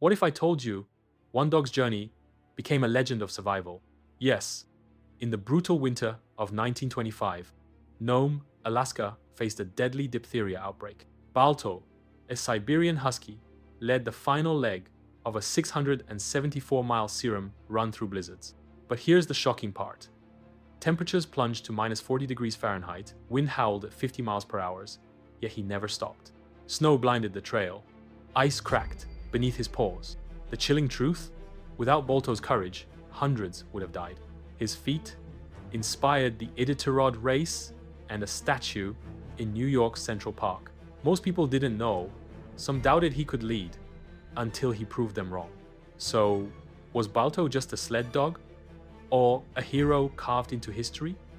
What if I told you one dog's journey became a legend of survival? Yes, in the brutal winter of 1925, Nome, Alaska faced a deadly diphtheria outbreak. Balto, a Siberian husky, led the final leg of a 674-mile serum run through blizzards. But here's the shocking part. Temperatures plunged to minus 40 degrees Fahrenheit, wind howled at 50 miles per hour, yet he never stopped. Snow blinded the trail. Ice cracked beneath his paws. The chilling truth? Without Balto's courage, hundreds would have died. His feat inspired the Iditarod race and a statue in New York's Central Park. Most people didn't know, some doubted he could lead, until he proved them wrong. So, was Balto just a sled dog? Or a hero carved into history?